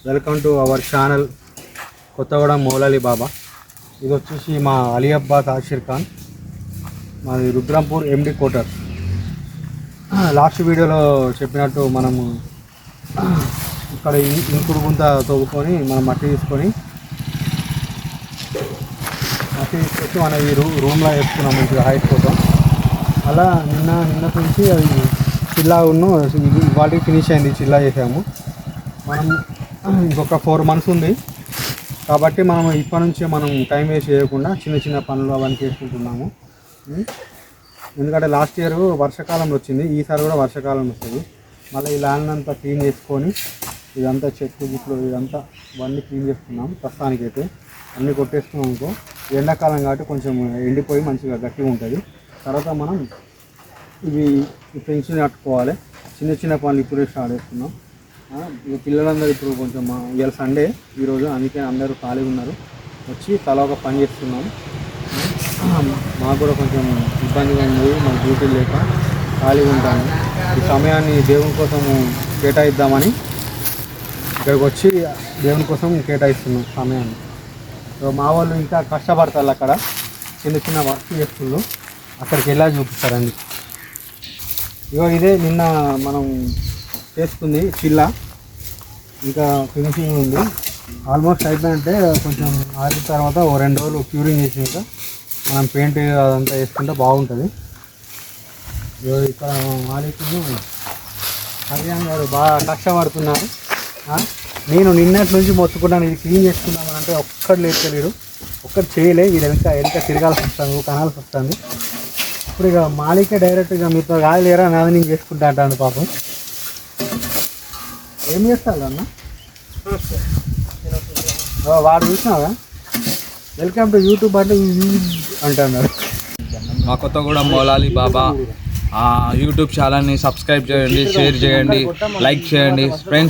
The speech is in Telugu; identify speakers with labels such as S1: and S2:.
S1: Welcome to our channel Kothagudem Moulali Baba. ఇది వచ్చేసి మా అలీ అబ్బాస్ ఆషిర్ ఖాన్, మాది రుద్రంపూర్ ఎండి కోటర్. లాస్ట్ వీడియోలో చెప్పినట్టు మనము ఇక్కడ ఇంకుడు గుంత తవ్వుకొని మనం మట్టి తీసుకొచ్చి మనం ఈ రూమ్లో వేసుకున్నాం మంచిగా హైట్ కోసం. అలా నిన్న నుంచి అది చిల్లా వాటికి ఫినిష్ అయింది, చిల్లా చేసాము. మనం ఇంకొక 4 months ఉంది కాబట్టి మనం ఇప్పటి నుంచే మనం టైం వేస్ట్ చేయకుండా చిన్న చిన్న పనులు అవన్నీ చేసుకుంటున్నాము. ఎందుకంటే లాస్ట్ ఇయర్ వర్షాకాలంలో వచ్చింది, ఈసారి కూడా వర్షాకాలంలో వస్తుంది. మళ్ళీ ఈ ల్యాండ్ అంతా క్లీన్ చేసుకొని ఇదంతా చెట్లు గిట్లు ఇదంతా ఇవన్నీ క్లీన్ చేసుకున్నాం. ప్రస్తుతానికైతే అన్నీ కొట్టేసుకున్నాం అనుకో, ఎండాకాలం కాబట్టి కొంచెం ఎండిపోయి మంచిగా గట్టిగా ఉంటుంది. తర్వాత మనం ఇవి పెన్షన్ కట్టుకోవాలి. చిన్న చిన్న పనులు ఇప్పుడే స్టార్ట్ చేస్తున్నాం. పిల్లలందరూ ఇప్పుడు కొంచెం ఇవాళ సండే ఈరోజు, అందుకే అందరూ ఖాళీగా ఉన్నారు. వచ్చి తలా ఒక పని చేస్తున్నాం. మాకు కూడా కొంచెం ఇబ్బందిగా ఉంది, మాకు డ్యూటీ లేక ఖాళీగా ఉంటాను. ఈ సమయాన్ని దేవుని కోసము కేటాయిద్దామని ఇక్కడికి వచ్చి దేవుని కోసం కేటాయిస్తున్నాం సమయాన్ని. మా వాళ్ళు ఇంకా కష్టపడతారు, అక్కడ చిన్న చిన్న వర్క్ చేస్తున్నారు. అక్కడికి వెళ్ళా చూపిస్తారండి. ఇదే నిన్న మనం చేసుకుంది చిల్లా, ఇంకా ఫినిషింగ్ ఉంది. ఆల్మోస్ట్ అయిపోయిందంటే కొంచెం ఆరిన తర్వాత 2 రోజులు క్యూరింగ్ చేసినాక మనం పెయింట్ అదంతా వేసుకుంటే బాగుంటుంది. ఇక్కడ మాలికులు కళ్యాణ్ గారు బాగా కష్టపడుతున్నారు. నేను నిన్నటి నుంచి మొత్తుకున్నాను ఇది క్లీన్ చేసుకుందామని, అంటే ఒక్కడు లేచలేడు, ఒక్కటి చేయలే. ఇది ఎంత తిరగాల్సి వస్తుంది, కనాల్సి వస్తుంది. ఇప్పుడు ఇక మాలికే డైరెక్ట్గా మీతో కాలేరా నాది నేను చేసుకుంటా అంటాను. పాపం ఏం చేస్తాడు అన్న, వాడు చూసినావా వెల్కమ్ టు యూట్యూబ్ అంటే అంటున్నాడు.
S2: మా కొత్తగూడెం మౌలాలి బాబా యూట్యూబ్ ఛానల్ని సబ్స్క్రైబ్ చేయండి, షేర్ చేయండి, లైక్ చేయండి ఫ్రెండ్స్.